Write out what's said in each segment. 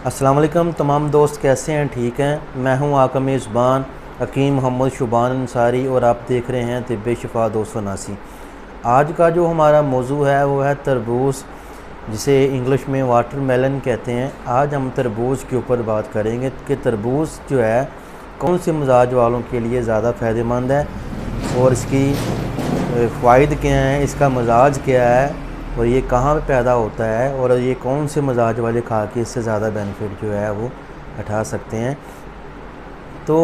अस्सलाम वालेकुम तमाम दोस्त, कैसे हैं? ठीक हैं। मैं हूं आपका मेज़बान हकीम मोहम्मद शुबान अंसारी और आप देख रहे हैं तिब्बे शिफा 279। आज का जो हमारा मौजू है वो है तरबूज, जिसे इंग्लिश में वाटर मेलन कहते हैं। आज हम तरबूज के ऊपर बात करेंगे कि तरबूज जो है कौन से मिजाज वालों के लिए ज़्यादा फ़ायदेमंद है और इसकी फ़ायदे क्या हैं, इसका मिजाज क्या है और ये कहाँ पे पैदा होता है और ये कौन से मिजाज वाले खा के इससे ज़्यादा बेनिफिट जो है वो उठा सकते हैं। तो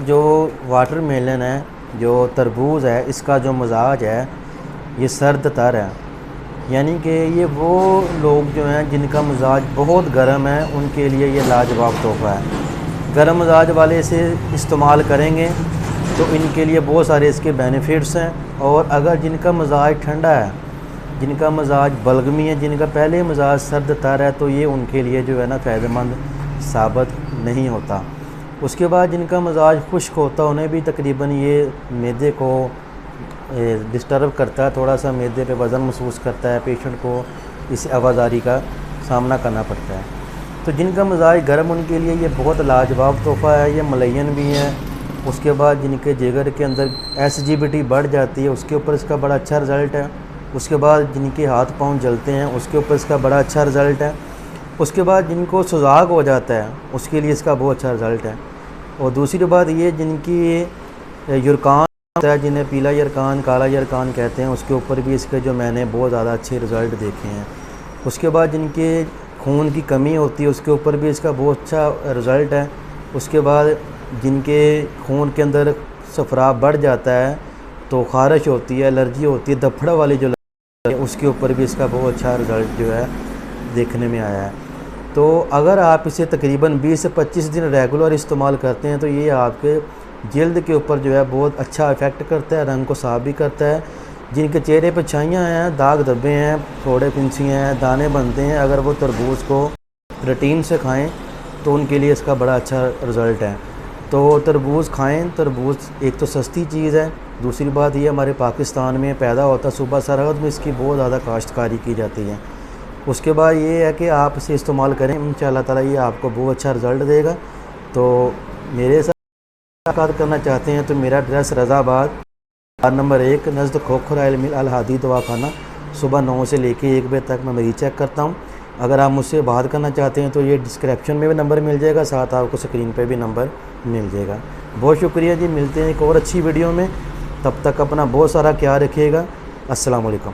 जो वाटर मेलन है, जो तरबूज है, इसका जो मिजाज है ये सर्द तर है, यानी कि ये वो लोग जो हैं जिनका मिजाज बहुत गर्म है उनके लिए ये लाजवाब तोहफ़ा है। गर्म मिजाज वाले इसे इस्तेमाल करेंगे तो इनके लिए बहुत सारे इसके बेनिफिट्स हैं। और अगर जिनका मिजाज ठंडा है, जिनका मिजाज बलगमी है, जिनका पहले मिजाज सर्द तर है, तो ये उनके लिए जो है ना फ़ायदेमंद साबित नहीं होता। उसके बाद जिनका मिजाज खुश्क होता है उन्हें भी तकरीबन ये मैदे को डिस्टर्ब करता है, थोड़ा सा मैदे पे वज़न महसूस करता है, पेशेंट को इस आवाज़ारी का सामना करना पड़ता है। तो जिनका मिजाज गर्म उनके लिए ये बहुत लाजवाब तोहफ़ा है, ये मलयन भी है। उसके बाद जिनके जिगर के अंदर एसिडिटी बढ़ जाती है उसके ऊपर इसका बड़ा अच्छा रिज़ल्ट है। उसके बाद जिनके हाथ पांव जलते हैं उसके ऊपर इसका बड़ा अच्छा रिज़ल्ट है। उसके बाद जिनको सुजाग हो जाता है उसके लिए इसका बहुत अच्छा रिज़ल्ट है। और दूसरी बात ये, जिनकी यरकान होता है, जिन्हें पीला यरकान, काला यरकान कहते हैं, उसके ऊपर भी इसके जो मैंने बहुत ज़्यादा अच्छे रिज़ल्ट देखे हैं। उसके बाद जिनके खून की कमी होती है उसके ऊपर भी इसका बहुत अच्छा रिज़ल्ट है। उसके बाद जिनके खून के अंदर सफराव बढ़ जाता है तो ख़ारिश होती है, एलर्जी होती है, दफड़ा वाली जो उसके ऊपर भी इसका बहुत अच्छा रिज़ल्ट जो है देखने में आया है। तो अगर आप इसे तकरीबन 20 से 25 दिन रेगुलर इस्तेमाल करते हैं तो ये आपके जल्द के ऊपर जो है बहुत अच्छा इफ़ेक्ट करता है, रंग को साफ भी करता है। जिनके चेहरे पर छाइयाँ हैं, दाग धब्बे हैं, फोड़े फिंसियाँ हैं, दाने बनते हैं, अगर वो तरबूज को रूटीन से खाएँ तो उनके लिए इसका बड़ा अच्छा रिज़ल्ट है। तो तरबूज खाएं। तरबूज एक तो सस्ती चीज़ है, दूसरी बात ये हमारे पाकिस्तान में पैदा होता है, सूबा सरहद में इसकी बहुत ज़्यादा काश्तकारी की जाती है। उसके बाद ये है कि आप इसे इस्तेमाल करें, इंशाअल्लाह ताला ये आपको बहुत अच्छा रिज़ल्ट देगा। तो मेरे साथ मुलाकात करना चाहते हैं तो मेरा एड्रेस रज़ाबाद नंबर 1 नज़द खोखर अल हादी दवाखाना, सुबह 9 से लेके 1 बजे तक मैं मरीज़ चेक करता हूँ। अगर आप मुझसे बात करना चाहते हैं तो ये डिस्क्रिप्शन में भी नंबर मिल जाएगा, साथ आपको स्क्रीन पे भी नंबर मिल जाएगा। बहुत शुक्रिया जी, मिलते हैं एक और अच्छी वीडियो में। तब तक अपना बहुत सारा ख्याल रखिएगा। अस्सलाम वालेकुम।